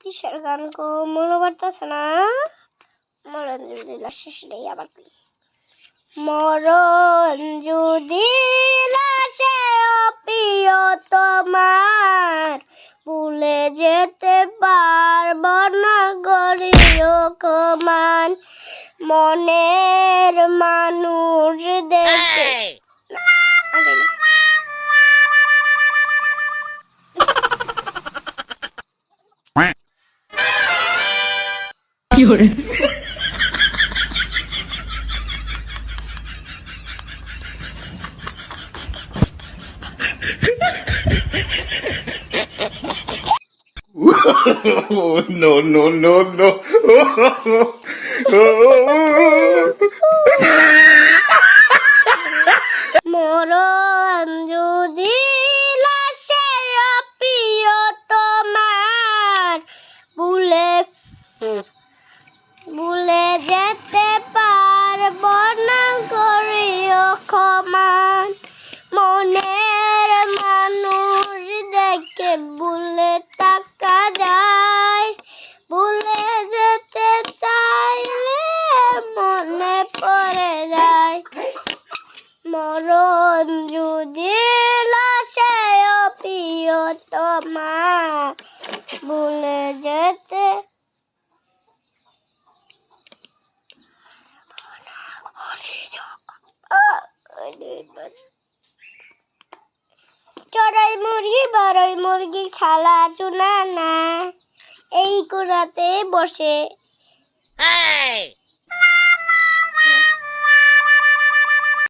কিসের গান গো মনে পড়তেছে না। মরণ যদি লাশেষ নেই আবার প্লিজ। মরণ যদি লাশে প্রিয় তোমার ভুলে যেতে পারবো না গরিও কমান মনের মানুষ দেখে কি করে No, no, no, no. মরণ যদি লাশে প্রিয় তোমার ভুলে যেতে পারবো না করিও ক্ষমান মনের মানুষ দেখে ভুলে থাকা যায় ভুলে যেতে চাইলে মনে পড়ে যায় মরণ যদি লাশে প্রিয় তোমার ভুলে যেতে চড়াই মুরগি বড়ই মুরগি ছালা চুনা না এই কোরাতে বসে